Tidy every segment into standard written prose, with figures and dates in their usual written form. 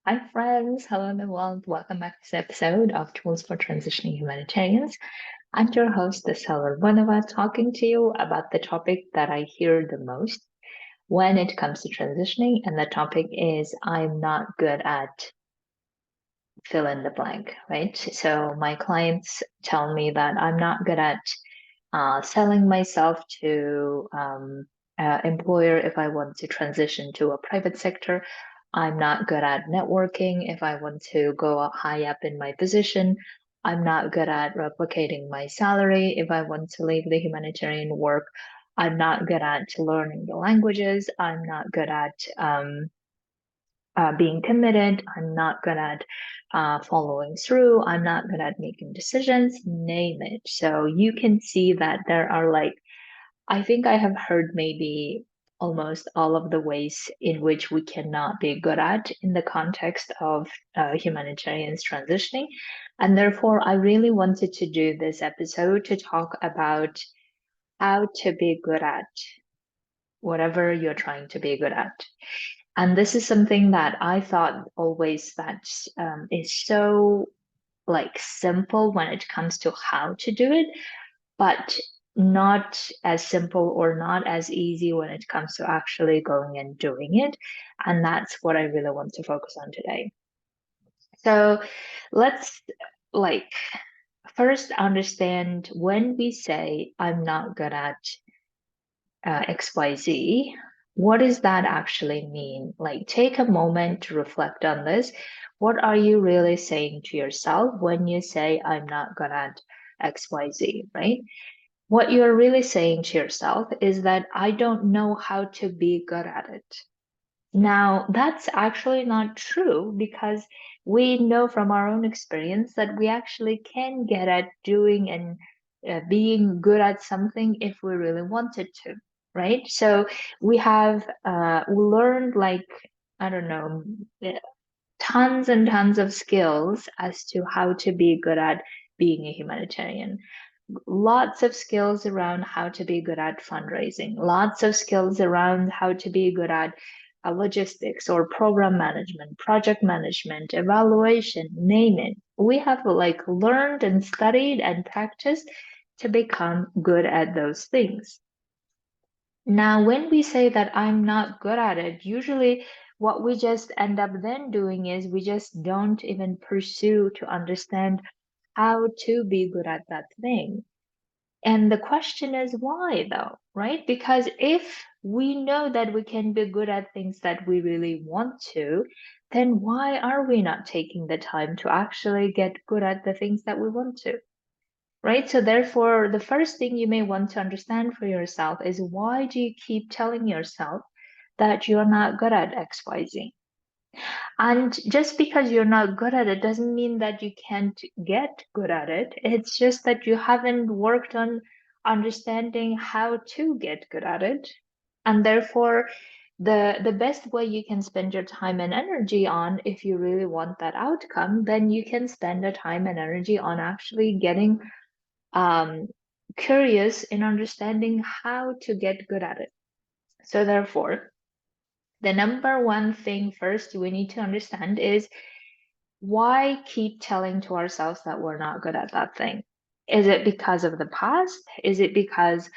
Hi, friends. Hello, everyone. Welcome back to this episode of Tools for Transitioning Humanitarians. I'm your host, Sarah Vanova, talking to you about the topic that I hear the most when it comes to transitioning. And the topic is I'm not good at fill in the blank, right? So my clients tell me that I'm not good at selling myself to employer if I want to transition to a private sector. I'm not good at networking if I want to go up high up in my position. I'm not good at replicating my salary if I want to leave the humanitarian work. I'm not good at learning the languages. I'm not good at being committed. I'm not good at following through. I'm not good at making decisions, name it. So you can see that there are I think I have heard maybe almost all of the ways in which we cannot be good at in the context of humanitarians transitioning. And therefore, I really wanted to do this episode to talk about how to be good at whatever you're trying to be good at. And this is something that I thought always that is so simple when it comes to how to do it, but not as simple or not as easy when it comes to actually going and doing it. And that's what I really want to focus on today. So let's like first understand when we say I'm not good at XYZ, what does that actually mean? Like, take a moment to reflect on this. What are you really saying to yourself when you say, I'm not good at XYZ, right? What you're really saying to yourself is that I don't know how to be good at it. Now, that's actually not true because we know from our own experience that we actually can get at doing and being good at something if we really wanted to, right? So we have learned I don't know, eh, tons and tons of skills as to how to be good at being a humanitarian. Lots of skills around how to be good at fundraising, lots of skills around how to be good at logistics or program management, project management, evaluation, name it. We have learned and studied and practiced to become good at those things. Now, when we say that I'm not good at it, usually what we just end up then doing is we just don't even pursue to understand how to be good at that thing. And the question is why though, right? Because if we know that we can be good at things that we really want to, then why are we not taking the time to actually get good at the things that we want to? Right? So therefore, the first thing you may want to understand for yourself is why do you keep telling yourself that you're not good at XYZ? And just because you're not good at it doesn't mean that you can't get good at it. It's just that you haven't worked on understanding how to get good at it. And therefore, the best way you can spend your time and energy on, if you really want that outcome, then you can spend the time and energy on actually getting um, curious in understanding how to get good at it. So therefore, the number one thing first we need to understand is why keep telling to ourselves that we're not good at that thing? Is it because of the past? Is it because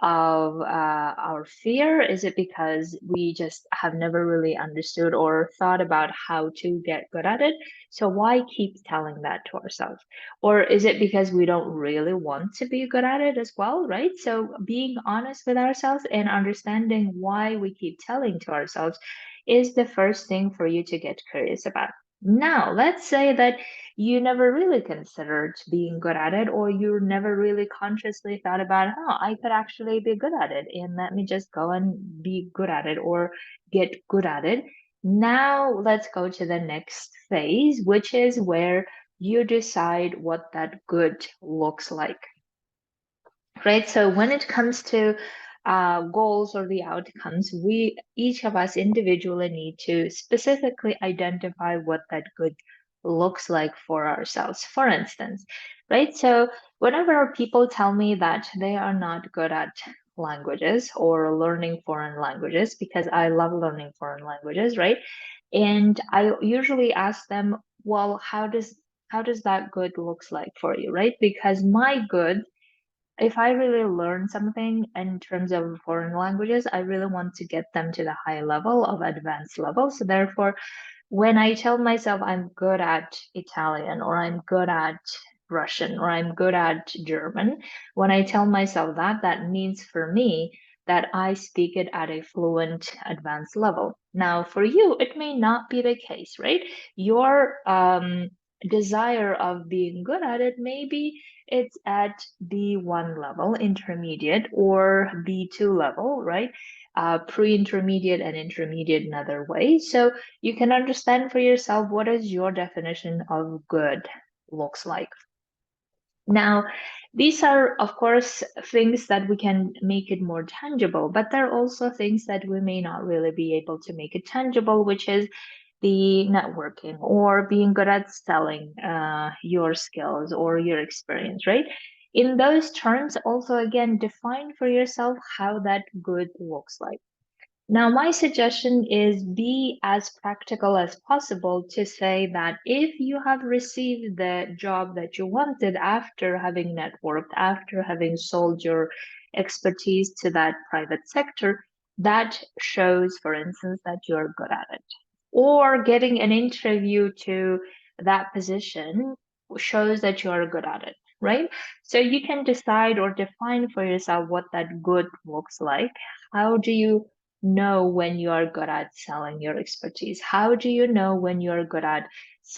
of our fear? Is it because we just have never really understood or thought about how to get good at it? So why keep telling that to ourselves? Or is it because we don't really want to be good at it as well, right? So being honest with ourselves and understanding why we keep telling to ourselves is the first thing for you to get curious about. Now, let's say that you never really considered being good at it, or you never really consciously thought about, oh, I could actually be good at it, and let me just go and be good at it or get good at it. Now, let's go to the next phase, which is where you decide what that good looks like, right? So when it comes to goals or the outcomes, we each of us individually need to specifically identify what that good looks like for ourselves. For instance, right? So whenever people tell me that they are not good at languages or learning foreign languages, because I love learning foreign languages, right? And I usually ask them, well, how does that good looks like for you, right? Because my good, if I really learn something in terms of foreign languages, I really want to get them to the high level of advanced level. So therefore, when I tell myself I'm good at Italian or I'm good at Russian or I'm good at German, when I tell myself that, that means for me that I speak it at a fluent advanced level. Now, for you, it may not be the case, right? Your desire of being good at it, maybe it's at B1 level, intermediate, or B2 level, right? Pre-intermediate and intermediate in other ways. So you can understand for yourself what is your definition of good looks like. Now, these are, of course, things that we can make it more tangible, but there are also things that we may not really be able to make it tangible, which is the networking or being good at selling your skills or your experience, right? In those terms, also, again, define for yourself how that good looks like. Now, my suggestion is be as practical as possible to say that if you have received the job that you wanted after having networked, after having sold your expertise to that private sector, that shows, for instance, that you're good at it. Or getting an interview to that position shows that you're good at it, right? So you can decide or define for yourself what that good looks like. How do you know when you are good at selling your expertise? How do you know when you're good at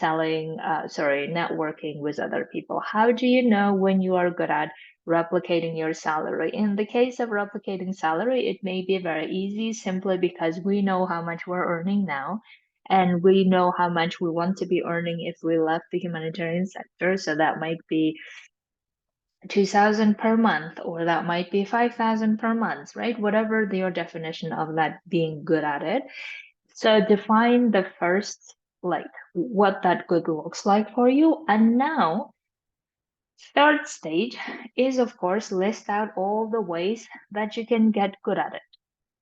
networking with other people? How do you know when you are good at replicating your salary? In the case of replicating salary, it may be very easy simply because we know how much we're earning now. And we know how much we want to be earning if we left the humanitarian sector. So that might be 2,000 per month, or that might be 5,000 per month, right? Whatever your definition of that being good at it. So define the first, like what that good looks like for you. And now, third stage is, of course, list out all the ways that you can get good at it,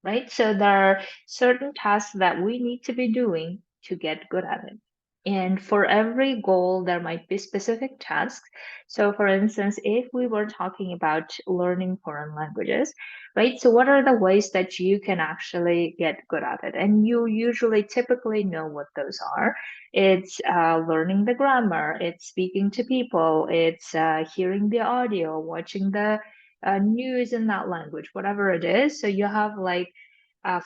right? So there are certain tasks that we need to be doing to get good at it. And for every goal, there might be specific tasks. So, for instance, if we were talking about learning foreign languages, right? So, what are the ways that you can actually get good at it? And you usually typically know what those are. It's learning the grammar, it's speaking to people, it's hearing the audio, watching the news in that language, whatever it is. So, you have like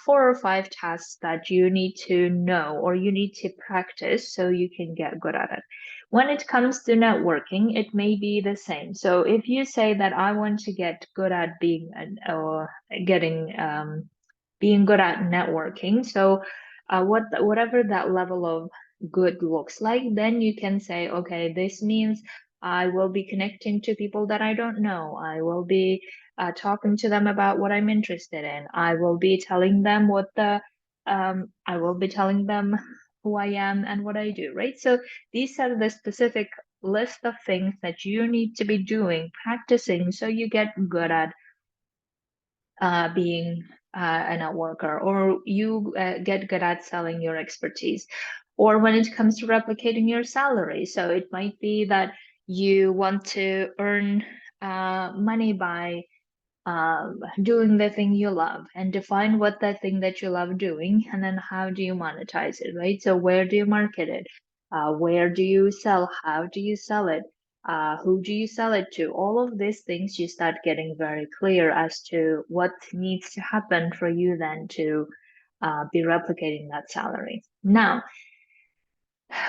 4 or 5 tasks that you need to know or you need to practice so you can get good at it. When it comes to networking, it may be the same. So if you say that I want to get good at being or getting being good at networking, so whatever that level of good looks like, then you can say, okay, this means I will be connecting to people that I don't know. I will be talking to them about what I'm interested in. I will be telling them who I am and what I do, right? So these are the specific list of things that you need to be doing, practicing, so you get good at being a networker, or you get good at selling your expertise. Or when it comes to replicating your salary, so it might be that you want to earn money by doing the thing you love, and define what that thing that you love doing, and then how do you monetize it, right? So where do you market it? Where do you sell? How do you sell it? Who do you sell it to? All of these things you start getting very clear as to what needs to happen for you then to be replicating that salary. Now,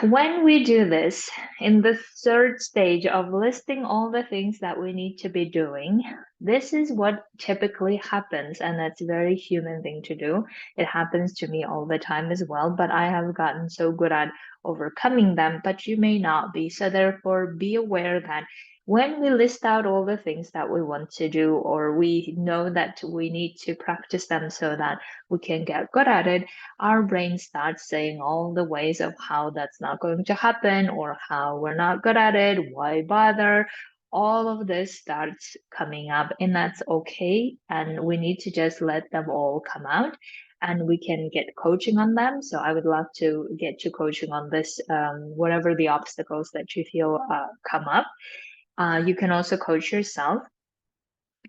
when we do this in the third stage of listing all the things that we need to be doing, this is what typically happens, and that's a very human thing to do. It happens to me all the time as well, but I have gotten so good at overcoming them, but you may not be. So therefore, be aware that when we list out all the things that we want to do, or we know that we need to practice them so that we can get good at it, our brain starts saying all the ways of how that's not going to happen or how we're not good at it, why bother. All of this starts coming up, and that's okay. And we need to just let them all come out. and we can get coaching on them. So I would love to get you coaching on this, whatever the obstacles that you feel come up. You can also coach yourself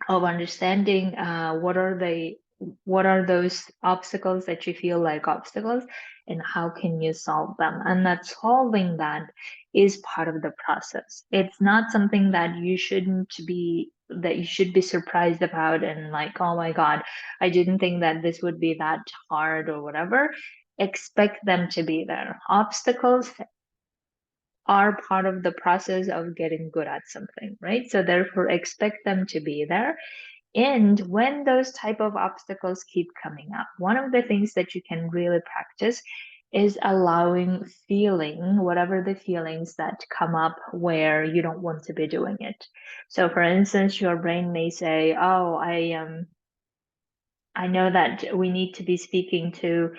of understanding what are those obstacles that you feel like obstacles, and how can you solve them. And that solving that is part of the process. It's not something that you should be surprised about and like, oh my god, I didn't think that this would be that hard or whatever. Expect them to be there. Obstacles are part of the process of getting good at something, right? So therefore expect them to be there. And when those type of obstacles keep coming up, one of the things that you can really practice is allowing feeling whatever the feelings that come up where you don't want to be doing it. So for instance, your brain may say, oh, I know that we need to be speaking to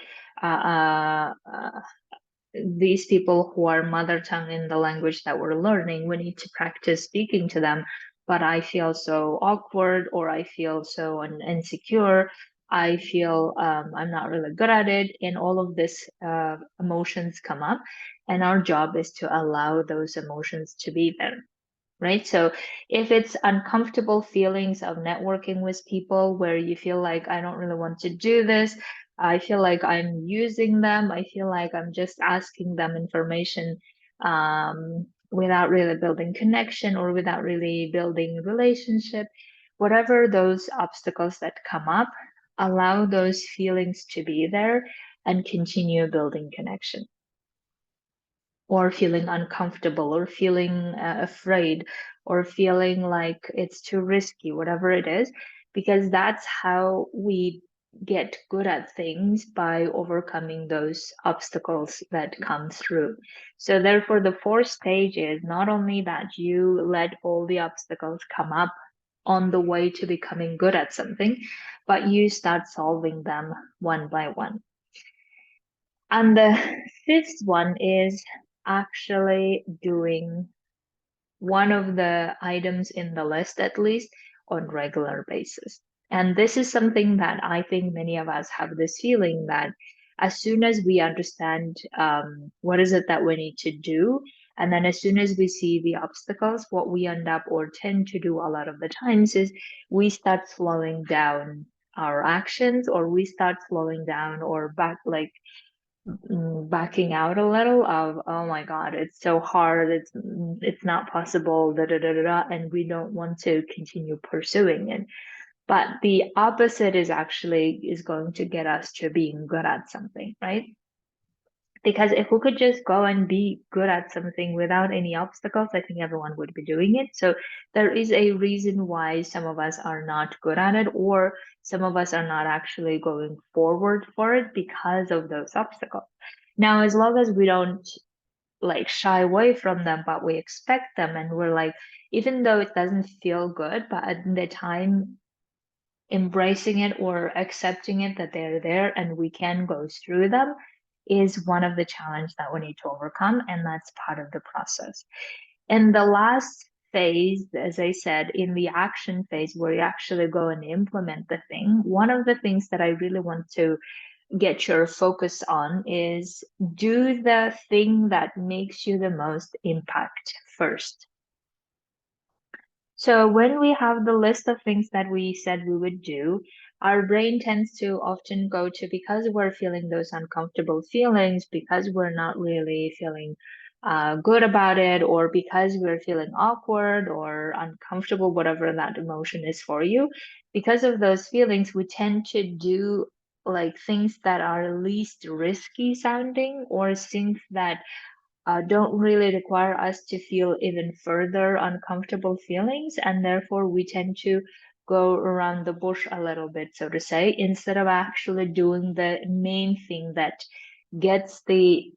these people who are mother tongue in the language that we're learning. We need to practice speaking to them, but I feel so awkward, or I feel so insecure. I feel I'm not really good at it, and all of this emotions come up, and our job is to allow those emotions to be there, right? So if it's uncomfortable feelings of networking with people where you feel like, I don't really want to do this, I feel like I'm using them, I feel like I'm just asking them information without really building connection or without really building relationship, whatever those obstacles that come up, allow those feelings to be there and continue building connection, or feeling uncomfortable, or feeling afraid, or feeling like it's too risky, whatever it is, because that's how we get good at things, by overcoming those obstacles that come through. So therefore the fourth stage is not only that you let all the obstacles come up on the way to becoming good at something, but you start solving them one by one. And the fifth one is actually doing one of the items in the list at least on regular basis. And this is something that I think many of us have this feeling that as soon as we understand what is it that we need to do, and then as soon as we see the obstacles, what we end up or tend to do a lot of the times is we start slowing down our actions, or we start slowing down or backing out a little of, oh my god, it's so hard, it's not possible, da da da da da, and we don't want to continue pursuing it. But the opposite is going to get us to being good at something, right? Because if we could just go and be good at something without any obstacles, I think everyone would be doing it. So there is a reason why some of us are not good at it, or some of us are not actually going forward for it because of those obstacles. Now, as long as we don't like shy away from them, but we expect them, and we're like, even though it doesn't feel good, but at the time, embracing it or accepting it that they're there and we can go through them is one of the challenges that we need to overcome, and that's part of the process. And the last phase, as I said, in the action phase where you actually go and implement the thing, one of the things that I really want to get your focus on is do the thing that makes you the most impact first. So when we have the list of things that we said we would do, our brain tends to often go to, because we're feeling those uncomfortable feelings, because we're not really feeling good about it, or because we're feeling awkward or uncomfortable, whatever that emotion is for you, because of those feelings, we tend to do like things that are least risky sounding, or things that don't really require us to feel even further uncomfortable feelings. And therefore, we tend to go around the bush a little bit, so to say, instead of actually doing the main thing that gets the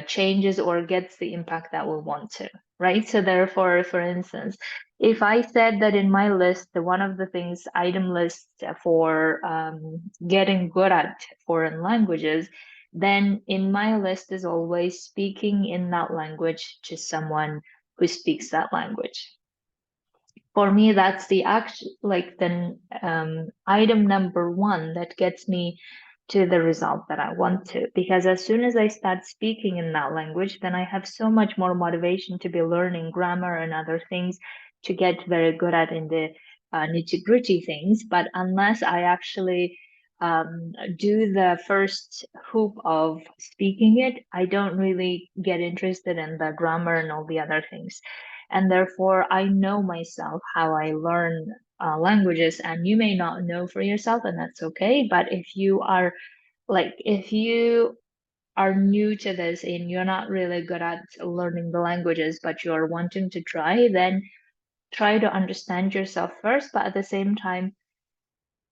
changes or gets the impact that we want to, right? So therefore, for instance, if I said that in my list, the one of the things, item list for getting good at foreign languages, then in my list is always speaking in that language to someone who speaks that language. For me, that's the action, like the item number one that gets me to the result that I want to. Because as soon as I start speaking in that language, then I have so much more motivation to be learning grammar and other things to get very good at in the nitty-gritty things. But unless I actually do the first hoop of speaking it, I don't really get interested in the grammar and all the other things. And therefore, I know myself how I learn languages, and you may not know for yourself, and that's okay. But if you are new to this and you're not really good at learning the languages, but you're wanting to try, then try to understand yourself first, but at the same time,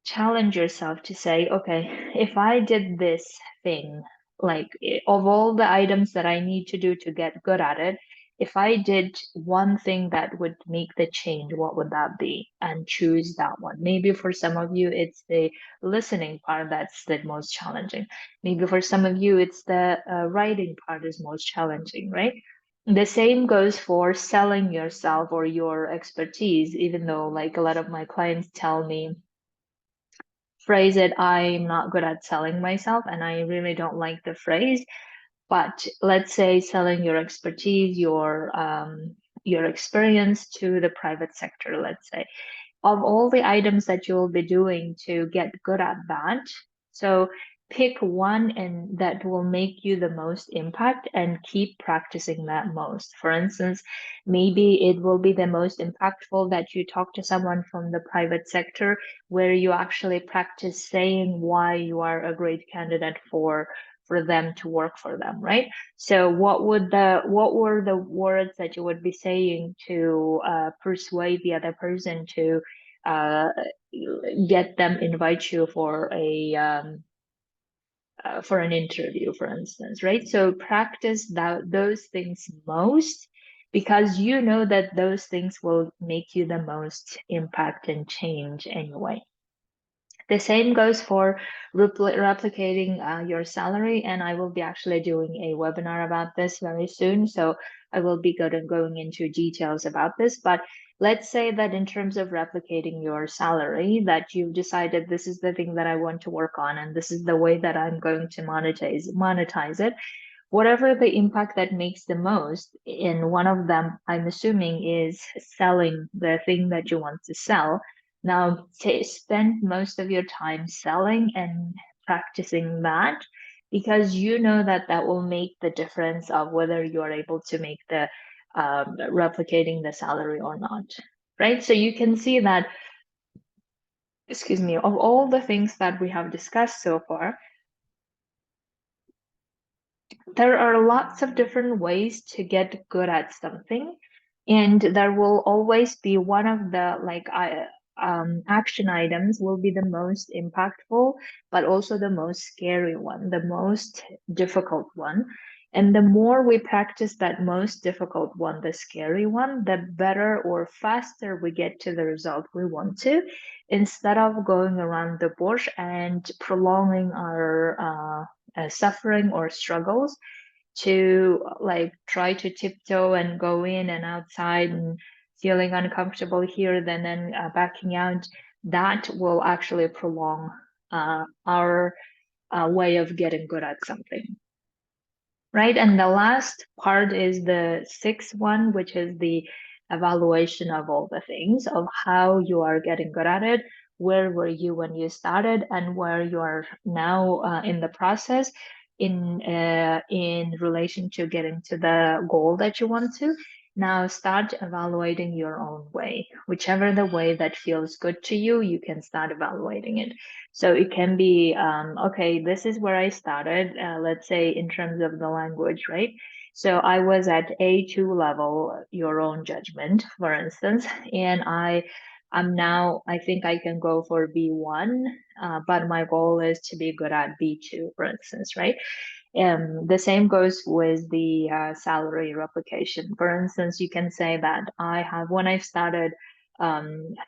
challenge yourself to say, okay, if I did this thing, of all the items that I need to do to get good at it, if I did one thing that would make the change, what would that be? And choose that one. Maybe for some of you, it's the listening part that's the most challenging. Maybe for some of you, it's the writing part is most challenging, right? The same goes for selling yourself or your expertise, even though like a lot of my clients tell me, phrase it, I'm not good at selling myself, and I really don't like the phrase. But let's say selling your expertise, your experience to the private sector, let's say of all the items that you'll be doing to get good at that. So pick one and that will make you the most impact and keep practicing that most. For instance, maybe it will be the most impactful that you talk to someone from the private sector where you actually practice saying why you are a great candidate for them to work for them, right? So what were the words that you would be saying to persuade the other person to uh, get them invite you for an interview, for instance, right? So practice those things most because you know that those things will make you the most impact and change anyway. The same goes for replicating your salary, and I will be actually doing a webinar about this very soon. So I will be going into details about this. But let's say that in terms of replicating your salary, that you've decided this is the thing that I want to work on, and this is the way that I'm going to monetize it, whatever the impact that makes the most. In one of them, I'm assuming, is selling the thing that you want to sell. Now, spend most of your time selling and practicing that because you know that that will make the difference of whether you are able to make the replicating the salary or not, right? So you can see that, excuse me, of all the things that we have discussed so far, there are lots of different ways to get good at something, and there will always be one of the action items will be the most impactful, but also the most scary one, the most difficult one. And the more we practice that most difficult one, the scary one, the better or faster we get to the result we want to, instead of going around the bush and prolonging our suffering or struggles to like try to tiptoe and go in and outside and feeling uncomfortable here, then backing out. That will actually prolong our way of getting good at something. Right. And the last part is the sixth one, which is the evaluation of all the things of how you are getting good at it. Where were you when you started and where you are now in the process in relation to getting to the goal that you want to. Now start evaluating your own way. Whichever the way that feels good to you, you can start evaluating it. So it can be, okay, this is where I started, let's say in terms of the language, right? So I was at A2 level, your own judgment, for instance, and I'm now, I think I can go for B1, but my goal is to be good at B2, for instance, right? The same goes with the salary replication. For instance, you can say that when I started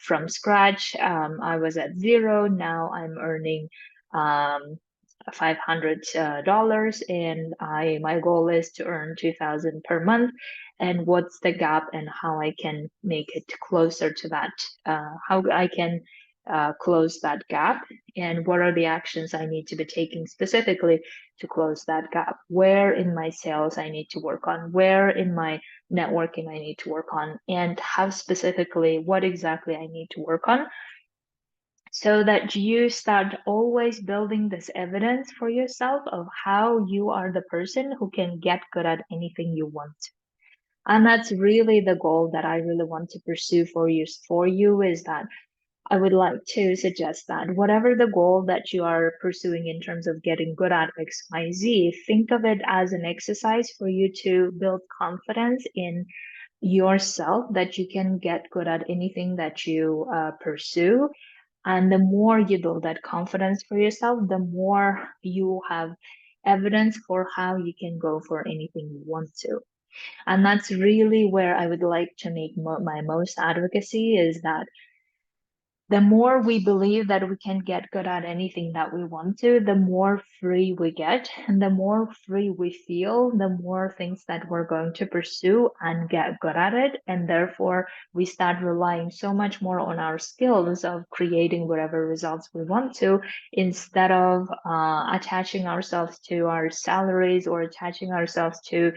from scratch, I was at zero. Now I'm earning $500, and my goal is to earn 2,000 per month. and what's the gap and how I can make it closer to that, how I can close that gap, and what are the actions I need to be taking specifically to close that gap, where in my sales I need to work on, where in my networking I need to work on, and how specifically what exactly I need to work on, so that you start always building this evidence for yourself of how you are the person who can get good at anything you want. And that's really the goal that I really want to pursue for you is that I would like to suggest that whatever the goal that you are pursuing in terms of getting good at XYZ, think of it as an exercise for you to build confidence in yourself that you can get good at anything that you pursue. And the more you build that confidence for yourself, the more you have evidence for how you can go for anything you want to. And that's really where I would like to make my most advocacy is that the more we believe that we can get good at anything that we want to, the more free we get. And the more free we feel, the more things that we're going to pursue and get good at it. And therefore, we start relying so much more on our skills of creating whatever results we want to, instead of attaching ourselves to our salaries or attaching ourselves to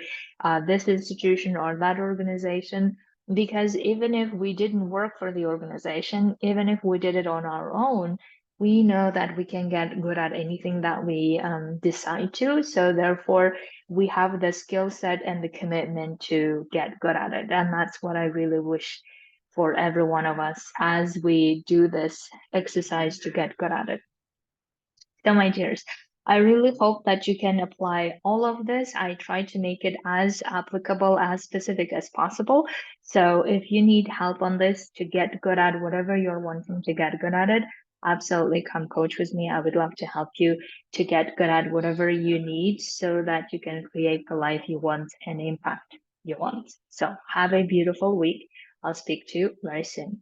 this institution or that organization, because even if we didn't work for the organization, even if we did it on our own, we know that we can get good at anything that we decide to. So therefore, we have the skill set and the commitment to get good at it. And that's what I really wish for every one of us as we do this exercise to get good at it. So, my dears, I really hope that you can apply all of this. I try to make it as applicable, as specific as possible. So, if you need help on this to get good at whatever you're wanting to get good at it, absolutely come coach with me. I would love to help you to get good at whatever you need so that you can create the life you want and impact you want. So, have a beautiful week. I'll speak to you very soon.